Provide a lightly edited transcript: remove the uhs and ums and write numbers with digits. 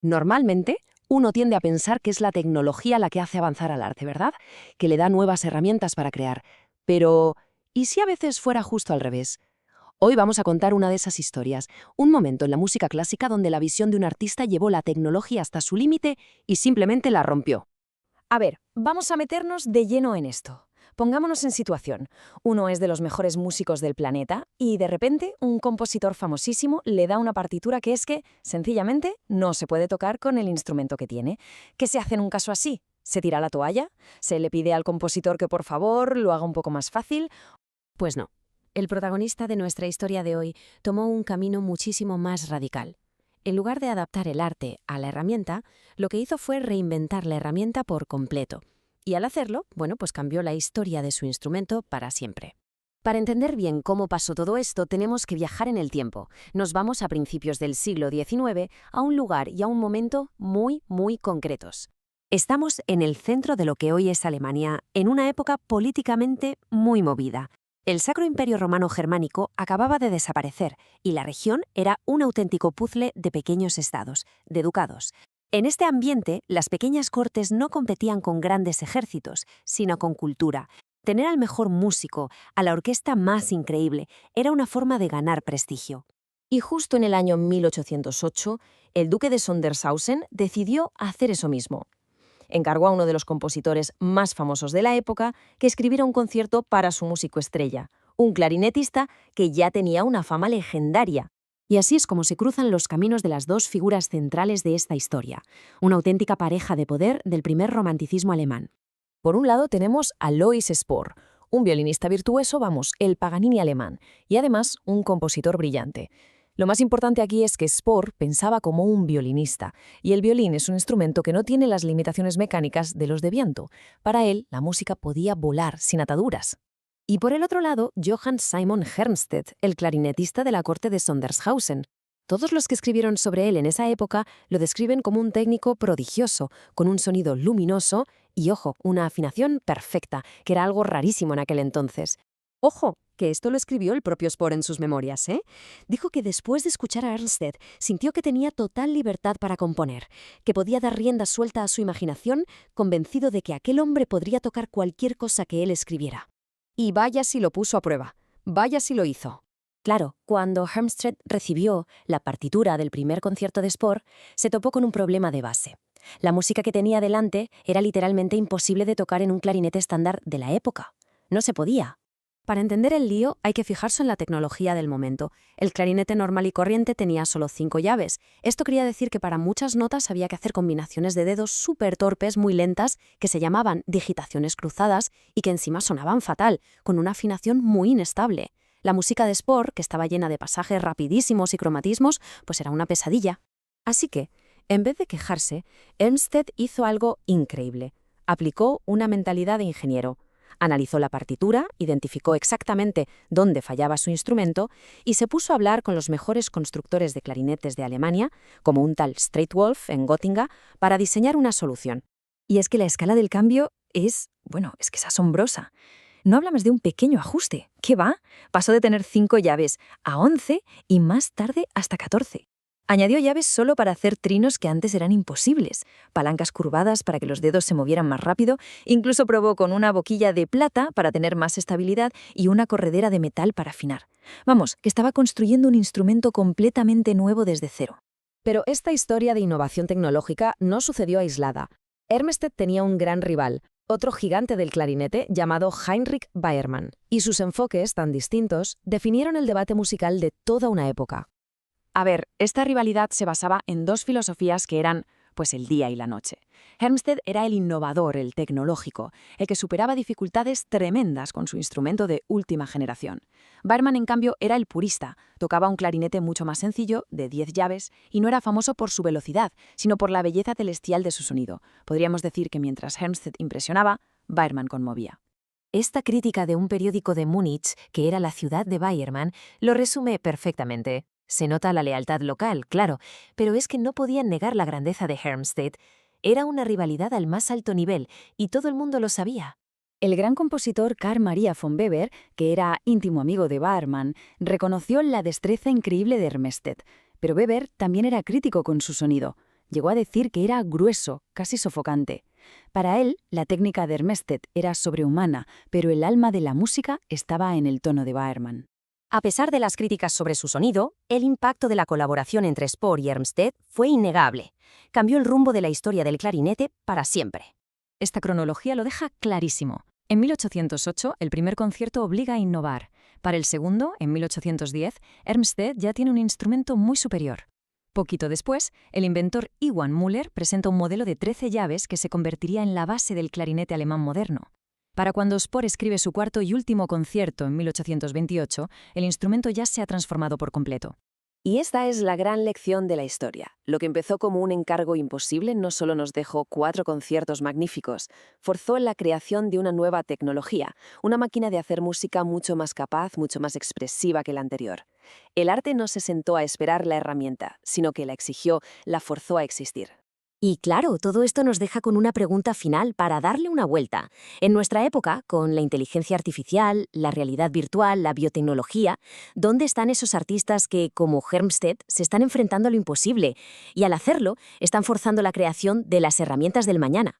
Normalmente, uno tiende a pensar que es la tecnología la que hace avanzar al arte, ¿verdad? Que le da nuevas herramientas para crear. Pero, ¿y si a veces fuera justo al revés? Hoy vamos a contar una de esas historias, un momento en la música clásica donde la visión de un artista llevó la tecnología hasta su límite y simplemente la rompió. A ver, vamos a meternos de lleno en esto. Pongámonos en situación. Uno es de los mejores músicos del planeta y de repente un compositor famosísimo le da una partitura que es que, sencillamente, no se puede tocar con el instrumento que tiene. ¿Qué se hace en un caso así? ¿Se tira la toalla? ¿Se le pide al compositor que por favor lo haga un poco más fácil? Pues no. El protagonista de nuestra historia de hoy tomó un camino muchísimo más radical. En lugar de adaptar el arte a la herramienta, lo que hizo fue reinventar la herramienta por completo. Y al hacerlo, pues cambió la historia de su instrumento para siempre. Para entender bien cómo pasó todo esto, tenemos que viajar en el tiempo. Nos vamos a principios del siglo XIX, a un lugar y a un momento muy, muy concretos. Estamos en el centro de lo que hoy es Alemania, en una época políticamente muy movida. El Sacro Imperio Romano Germánico acababa de desaparecer y la región era un auténtico puzzle de pequeños estados, de ducados. En este ambiente, las pequeñas cortes no competían con grandes ejércitos, sino con cultura. Tener al mejor músico, a la orquesta más increíble, era una forma de ganar prestigio. Y justo en el año 1808, el duque de Sondershausen decidió hacer eso mismo. Encargó a uno de los compositores más famosos de la época que escribiera un concierto para su músico estrella, un clarinetista que ya tenía una fama legendaria. Y así es como se cruzan los caminos de las dos figuras centrales de esta historia, una auténtica pareja de poder del primer romanticismo alemán. Por un lado tenemos a Alois Spohr, un violinista virtuoso, el Paganini alemán, y además un compositor brillante. Lo más importante aquí es que Spohr pensaba como un violinista, y el violín es un instrumento que no tiene las limitaciones mecánicas de los de viento. Para él, la música podía volar sin ataduras. Y por el otro lado, Johann Simon Hermstedt, el clarinetista de la corte de Sondershausen. Todos los que escribieron sobre él en esa época lo describen como un técnico prodigioso, con un sonido luminoso y, ojo, una afinación perfecta, que era algo rarísimo en aquel entonces. Ojo, que esto lo escribió el propio Spohr en sus memorias, ¿eh? Dijo que después de escuchar a Hermstedt sintió que tenía total libertad para componer, que podía dar rienda suelta a su imaginación, convencido de que aquel hombre podría tocar cualquier cosa que él escribiera. Y vaya si lo puso a prueba, vaya si lo hizo. Claro, cuando Hermstedt recibió la partitura del primer concierto de Spohr, se topó con un problema de base. La música que tenía delante era literalmente imposible de tocar en un clarinete estándar de la época. No se podía. Para entender el lío hay que fijarse en la tecnología del momento. El clarinete normal y corriente tenía solo 5 llaves. Esto quería decir que para muchas notas había que hacer combinaciones de dedos súper torpes, muy lentas, que se llamaban digitaciones cruzadas y que encima sonaban fatal, con una afinación muy inestable. La música de Spohr, que estaba llena de pasajes rapidísimos y cromatismos, pues era una pesadilla. Así que, en vez de quejarse, Hermstedt hizo algo increíble. Aplicó una mentalidad de ingeniero. Analizó la partitura, identificó exactamente dónde fallaba su instrumento y se puso a hablar con los mejores constructores de clarinetes de Alemania, como un tal Streitwolf en Göttingen, para diseñar una solución. Y es que la escala del cambio es que es asombrosa. No hablamos de un pequeño ajuste. ¿Qué va? Pasó de tener 5 llaves a 11 y más tarde hasta 14. Añadió llaves solo para hacer trinos que antes eran imposibles, palancas curvadas para que los dedos se movieran más rápido, incluso probó con una boquilla de plata para tener más estabilidad y una corredera de metal para afinar. Vamos, que estaba construyendo un instrumento completamente nuevo desde cero. Pero esta historia de innovación tecnológica no sucedió aislada. Hermstedt tenía un gran rival, otro gigante del clarinete llamado Heinrich Bayermann, y sus enfoques tan distintos definieron el debate musical de toda una época. A ver, esta rivalidad se basaba en dos filosofías que eran, pues, el día y la noche. Hermstedt era el innovador, el tecnológico, el que superaba dificultades tremendas con su instrumento de última generación. Bayermann, en cambio, era el purista, tocaba un clarinete mucho más sencillo, de 10 llaves, y no era famoso por su velocidad, sino por la belleza celestial de su sonido. Podríamos decir que mientras Hermstedt impresionaba, Bayermann conmovía. Esta crítica de un periódico de Múnich, que era la ciudad de Bayermann, lo resume perfectamente. Se nota la lealtad local, claro, pero es que no podían negar la grandeza de Hermstedt. Era una rivalidad al más alto nivel, y todo el mundo lo sabía. El gran compositor Carl Maria von Weber, que era íntimo amigo de Bayermann, reconoció la destreza increíble de Hermstedt. Pero Weber también era crítico con su sonido. Llegó a decir que era grueso, casi sofocante. Para él, la técnica de Hermested era sobrehumana, pero el alma de la música estaba en el tono de Baerman. A pesar de las críticas sobre su sonido, el impacto de la colaboración entre Spohr y Hermsted fue innegable. Cambió el rumbo de la historia del clarinete para siempre. Esta cronología lo deja clarísimo. En 1808, el primer concierto obliga a innovar. Para el segundo, en 1810, Hermsted ya tiene un instrumento muy superior. Poquito después, el inventor Iwan Müller presenta un modelo de 13 llaves que se convertiría en la base del clarinete alemán moderno. Para cuando Spohr escribe su cuarto y último concierto en 1828, el instrumento ya se ha transformado por completo. Y esta es la gran lección de la historia. Lo que empezó como un encargo imposible no solo nos dejó 4 conciertos magníficos, forzó la creación de una nueva tecnología, una máquina de hacer música mucho más capaz, mucho más expresiva que la anterior. El arte no se sentó a esperar la herramienta, sino que la exigió, la forzó a existir. Y claro, todo esto nos deja con una pregunta final para darle una vuelta. En nuestra época, con la inteligencia artificial, la realidad virtual, la biotecnología, ¿dónde están esos artistas que, como Hermsted, se están enfrentando a lo imposible y al hacerlo están forzando la creación de las herramientas del mañana?